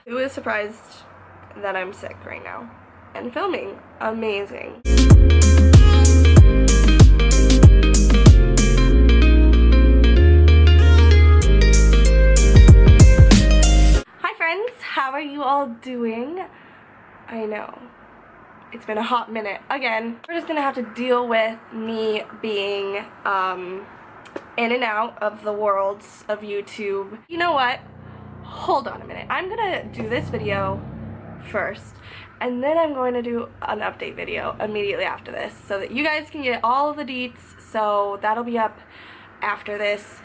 Who is surprised that I'm sick right now and filming? Amazing. Hi friends, how are you all doing? I know, it's been a hot minute. Again, we're just gonna have to deal with me being in and out of the worlds of YouTube. You know what? Hold on a minute. I'm gonna do this video first, and then I'm going to do an update video immediately after this so that you guys can get all of the deets. So that'll be up after this.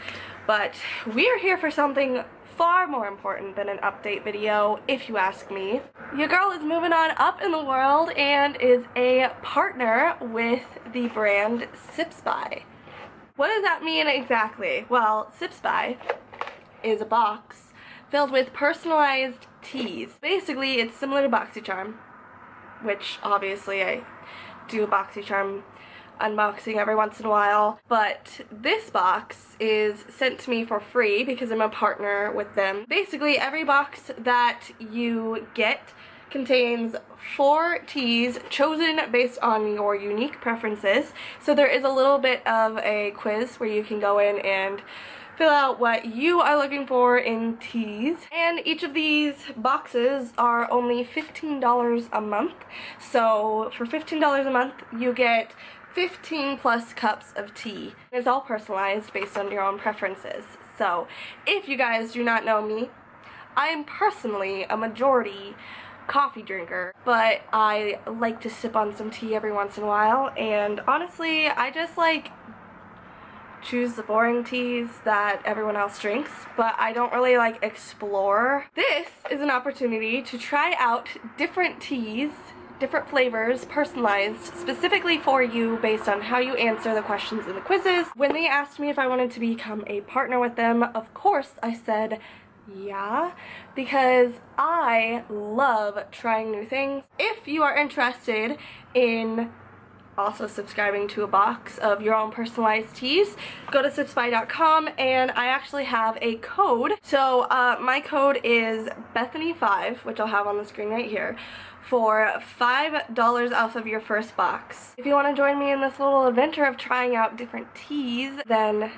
But we are here for something far more important than an update video, if you ask me. Your girl is moving on up in the world and is a partner with the brand Sips By. What does that mean exactly? Well, Sips By is a box filled with personalized teas. Basically, it's similar to BoxyCharm, which obviously I do a BoxyCharm unboxing every once in a while, but this box is sent to me for free because I'm a partner with them. Basically, every box that you get contains 4 teas chosen based on your unique preferences. So there is a little bit of a quiz where you can go in and fill out what you are looking for in teas. And each of these boxes are only $15 a month. So for $15 a month, you get 15 plus cups of tea. It's all personalized based on your own preferences. So if you guys do not know me, I am personally a majority coffee drinker, but I like to sip on some tea every once in a while, and honestly I just like choose the boring teas that everyone else drinks, but I don't really like explore. This is an opportunity to try out different teas, different flavors, personalized specifically for you based on how you answer the questions in the quizzes. When they asked me if I wanted to become a partner with them, of course I said yeah, because I love trying new things. If you are interested in also subscribing to a box of your own personalized teas, go to sipsby.com, and I actually have a code. So my code is Bethany5, which I'll have on the screen right here, for $5 off of your first box. If you want to join me in this little adventure of trying out different teas, then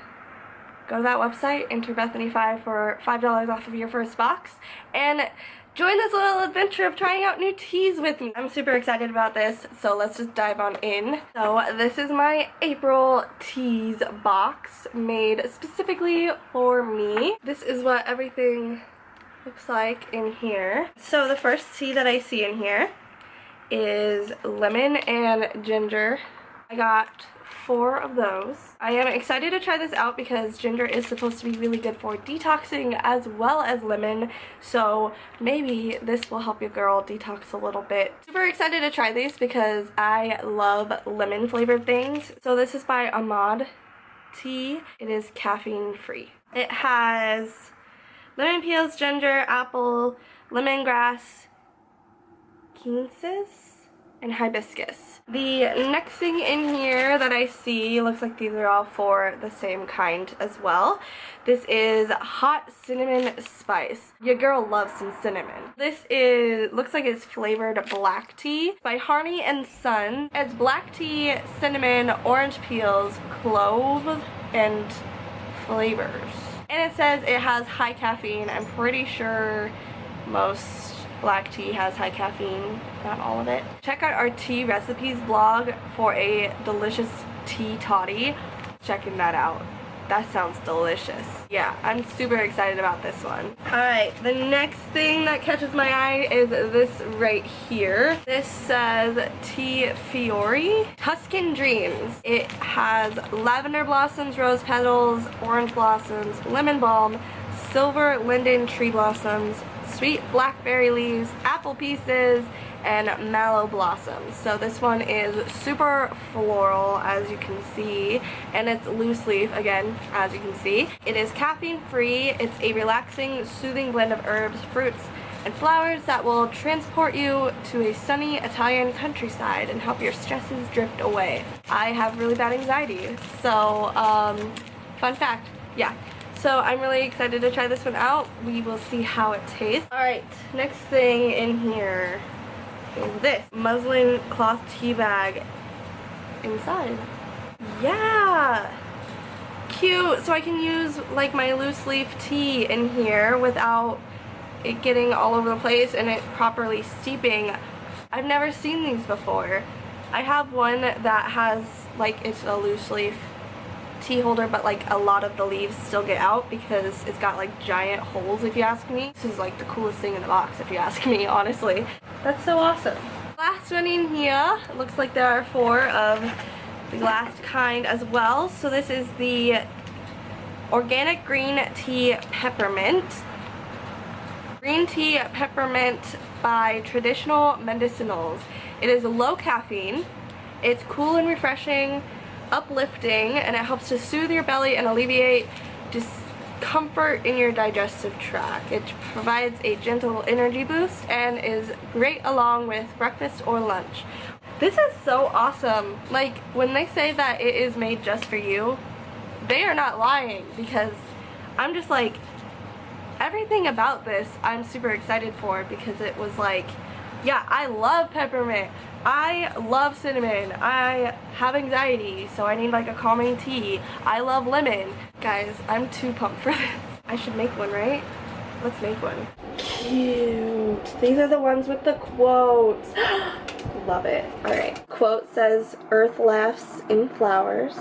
go to that website, enter Bethany5 for $5 off of your first box, and join this little adventure of trying out new teas with me. I'm super excited about this, so let's just dive on in. So this is my April teas box made specifically for me. This is what everything looks like in here. So the first tea that I see in here is lemon and ginger. I got 4 of those. I am excited to try this out because ginger is supposed to be really good for detoxing as well as lemon, so maybe this will help your girl detox a little bit. Super excited to try these because I love lemon flavored things. So this is by Ahmad Tea. It is caffeine free. It has lemon peels, ginger, apple, lemongrass, quinces, and hibiscus. The next thing in here that I see looks like these are all for the same kind as well. This is hot cinnamon spice. Your girl loves some cinnamon. This looks like it's flavored black tea by Harney and Son. It's black tea, cinnamon, orange peels, clove, and flavors. And it says it has high caffeine. I'm pretty sure most black tea has high caffeine, not all of it. Check out our tea recipes blog for a delicious tea toddy. Checking that out. That sounds delicious. Yeah, I'm super excited about this one. Alright, the next thing that catches my eye is this right here. This says Tea Fiore Tuscan Dreams. It has lavender blossoms, rose petals, orange blossoms, lemon balm, silver linden tree blossoms, sweet blackberry leaves, apple pieces, and mallow blossoms. So this one is super floral, as you can see, and it's loose leaf again, as you can see. It is caffeine free. It's a relaxing, soothing blend of herbs, fruits, and flowers that will transport you to a sunny Italian countryside and help your stresses drift away. I have really bad anxiety, so fun fact, yeah. So I'm really excited to try this one out. We will see how it tastes. Alright, next thing in here is this muslin cloth tea bag inside. Yeah! Cute! So I can use like my loose leaf tea in here without it getting all over the place and it properly steeping. I've never seen these before. I have one that has like, it's a loose leaf tea holder, but like a lot of the leaves still get out because it's got like giant holes, if you ask me. This is like the coolest thing in the box, if you ask me, honestly. That's so awesome. Last one in here, it looks like there are 4 of the last kind as well. So this is the organic green tea peppermint. Green tea peppermint by Traditional Medicinals. It is low caffeine, it's cool and refreshing, uplifting, and it helps to soothe your belly and alleviate discomfort in your digestive tract. It provides a gentle energy boost and is great along with breakfast or lunch. This is so awesome. Like, when they say that it is made just for you, they are not lying, because I'm just like, everything about this I'm super excited for, because it was like, yeah, I love peppermint, I love cinnamon, I have anxiety, so I need like a calming tea, I love lemon. Guys, I'm too pumped for this. I should make one, right? Let's make one. Cute. These are the ones with the quotes. Love it. Alright. Quote says, "Earth laughs in flowers."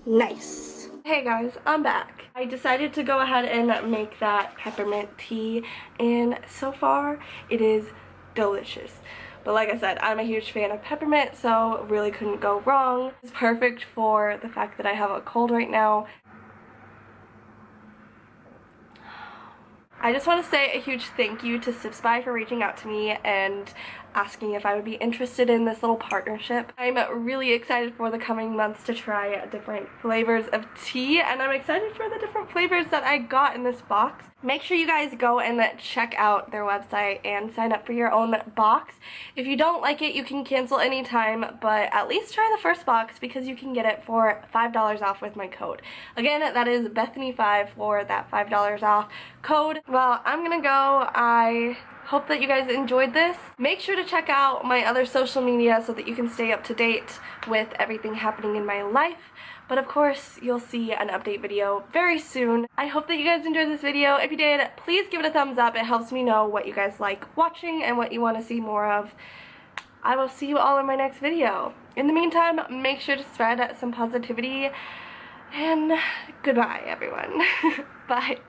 Nice. Hey guys, I'm back. I decided to go ahead and make that peppermint tea, and so far it is delicious. But like I said, I'm a huge fan of peppermint, so really couldn't go wrong. It's perfect for the fact that I have a cold right now. I just want to say a huge thank you to Sipspy for reaching out to me and asking if I would be interested in this little partnership. I'm really excited for the coming months to try different flavors of tea, and I'm excited for the different flavors that I got in this box. Make sure you guys go and check out their website and sign up for your own box. If you don't like it, you can cancel anytime, but at least try the first box because you can get it for $5 off with my code. Again, that is Bethany5 for that $5 off code. Well, I'm gonna go. I hope that you guys enjoyed this. Make sure to check out my other social media so that you can stay up to date with everything happening in my life. But of course, you'll see an update video very soon. I hope that you guys enjoyed this video. If you did, please give it a thumbs up. It helps me know what you guys like watching and what you want to see more of. I will see you all in my next video. In the meantime, make sure to spread some positivity, and goodbye, everyone. Bye.